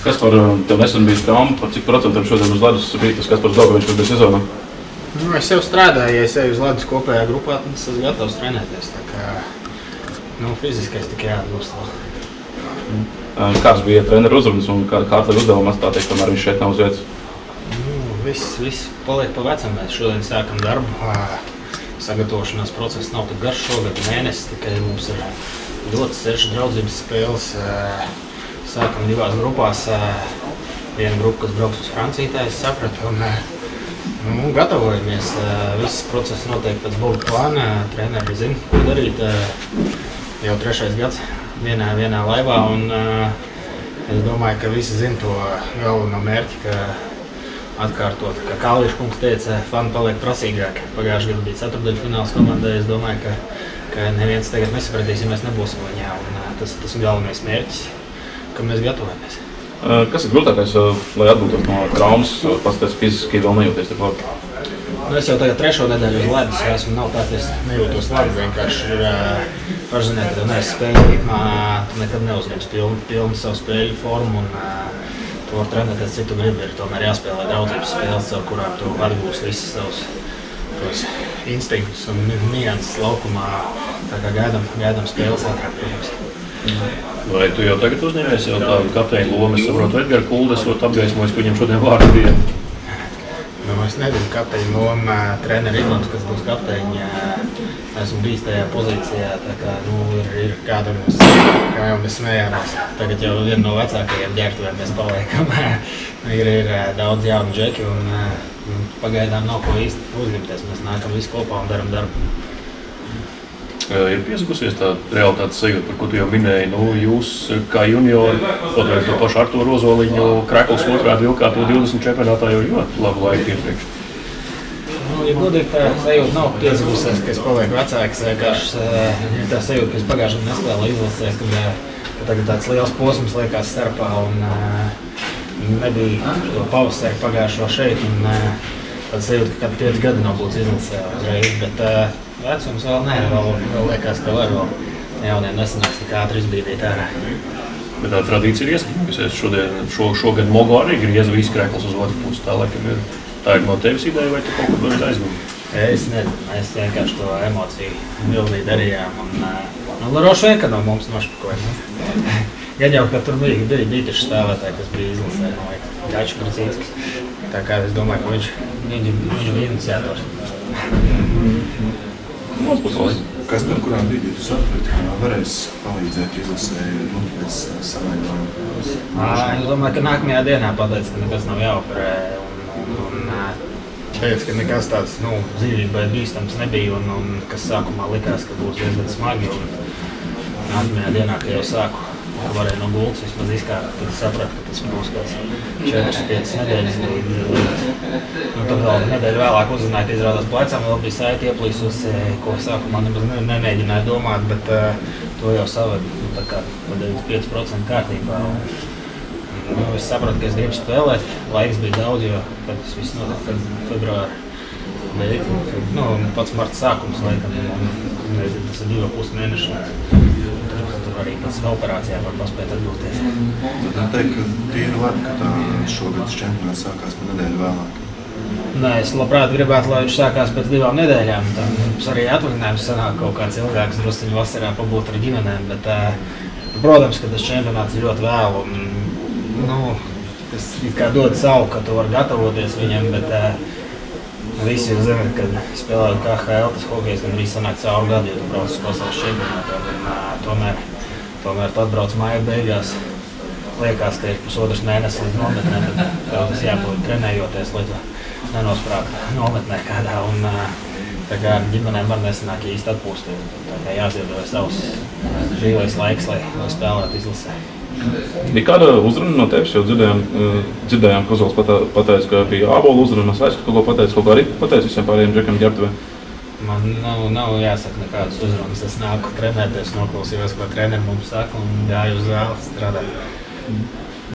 Kaspar, tev nesen bija trauma, par cik procentam šodien uz ledus bija tas Kaspars Daugaviņš, kas bija sezonā? Es jau strādāju, ja es eju uz ledus kopējā grupā, tad es esmu gatavs trenēties. Tā kā, fiziskais tikai jāatgūst vēl. Kāds bija treneru uzrunas un kāda ir uzdevuma atstāties, tomēr viņš šeit nav uz vietas? Viss paliek pa vecam. Mēs šodien sākam darbu. Sagatavošanās process nav tik garš šogad mēnesis, tikai mums ir ļoti 6 draudzības spēles. Sākam 2 grupās. Viena grupa, kas brauks uz Franciju, tā es sapratu. Gatavojamies. Viss process notiek pēc burbuļu plāna. Treneri zina, ko darīt. Jau 3. gads vienā laivā. Es domāju, ka visi zina to galveno mērķi, ka atkārtot, kā Kālīša kungs teica, fani paliek prasīgāki. Pagājušajā gadā bija ceturtdaļfināls komandai. Es domāju, ka neviens tagad nesapratīs, ja mēs nebūsim viņā. Tas ir galvenais mērķis, ka mēs gatavojamies. Kas ir grūtākais, lai atgūtos no traumas, pats fiziski vēl nejūties tik labi? Es jau tagad 3. nedēļu uz ledus esmu, nav tā, ka es nejūtos labi. Vienkārši ir pašzināt, ka tu neesi spēļu ritmā, tu nekad neuzņems pilnu savu spēļu formu. Tu vari trenēties, cik tu gribi. Ir tomēr jāspēlē draudzības spēles, ar kurām tu atgūsi visus savus instinktus un nianses laukumā. Tā kā gaidām spēles ātrāk, protams. Vai tu jau tagad uzņēmies jau tādu kapteiņu lomu? Es saprotu, Edgars Kulde esot apgaismojis, ka viņam šodien vārdi bija. Es nezinu, kapteiņu loma, treneri Ilons, kas būs kapteiņi. Esmu bijis tajā pozīcijā, tā kā ir kāda mums, kā jau mēs smējāmies. Tagad jau viena no vecākajiem ģērbtuvēm mēs paliekam. Ir daudz jaunu džeki un pagaidām nav ko īsti uzņemties. Mēs nākam visi kopā un daram darbu. Ir piesakusies tā realitātes sajūta, par ko tu jau minēji. Jūs kā juniori, to pašu Arturu Ozoliņu, Krekls otrādi vilkā to 20 čempionātā jau ļoti labu laiku iepriekš. Ja godīgi, tā sajūta nav piesakusies, ka es palieku vecāks. Vienkārši tā sajūta, ka es pagājušajā nespēlēju izlasēs, ka tagad tāds liels posms liekas starpā un nebija to pavasari pagājušo šeit. Tāds sajūta, ka 5 gadi nav būtu izlasē uzreiz, bet vecums vēl nē, vēl liekas, ka var vēl jauniem nesanāks tik ātri izbīdīt ārā. Bet tā tradīcija ir ieskaņojusies. Šogad Mogo arī grieza visu Krekls uz otru pusi. Tā ir no tevis ideja, vai tu kaut kur vari aizgūt? Es nezinu, mēs vienkārši to emociju vilnī darījām. Droši vien, ka no mums nošpakojam. Gan jau, ka tur bija taču spēlētāji, kas bija izlasē, Gačs Krasīckis. Tā kā es domāju, ka viņš bija iniciators. Kas par kurām brīdī tu saprati, ka varēs palīdzēt izlasē pēc savainojuma? Es domāju, ka nākamajā dienā pateica, ka nekas nav jāoperē. Teica, ka nekas tāds dzīvībai bīstams nebija un kas sākumā likās, ka būs diezgan smagi. Nākamajā dienā, kad jau sāku, varēja no gultas vismaz izkārt, tad sapratu, ka tas būs kāds 4-5 nedēļas. Tad vēl nedēļu vēlāk uzzināju, ka izrādās plecām vēl bija saiti ieplīsusi, ko sākumā nemaz nemēģināju domāt, bet to jau savadu tā kā pa 95% kārtībā. Es sapratu, ka es gribu spēlēt. Laiks bija daudz, jo tas viss notika februāra beigās. Pats marta sākums laikam, tas ir 2,5 mēneši. Tur arī pēc operācijā var paspēt atgūties. Tad teikt, ka tīri labi, ka tā šogad čempionāts sākās pa nedēļu vēlāk. Nē, es labprāt gribētu, lai viņš sākās pēc 2 nedēļām. Mums arī atvaļinājums sanāk kaut kāds ilgāks, drusciņu vasarā pabūt ar ģimenēm, bet, protams, ka tas čempionāts ir ļoti vēlu. Tas kā dod savu, ka tu vari gatavoties viņam, bet visi jau zina, ka spēlējot KHL, tas hokejs gan arī sanāk cauri gadu, jo tu brauc uz pasaules čempionātu. Tomēr tu atbrauc māja beigās. Liekas, ka ir pusotrs mēnesis līdz nometnē, bet tas jāpaliek trenējoties, lai tu nenosprāgtu nometnē kādā. Tā kā ar ģimenēm var nesanāk īsti atpūsties. Tā kā jāziedoja savs brīvais laiks, lai spēlētu izlasē. Bija kāda uzruna no tevis, jo dzirdējām, ka Ozols pateica, ka bija ābolu uzruna, es aizskatu, ko pateica, kaut kā arī pateica visiem pārējiem džekiem ģērbtuvē. Man nav jāsaka nekādas uzrunas. Es nāku trenēties, noklausījos, ko treneri mums saka un gāju uz zāli strādāt.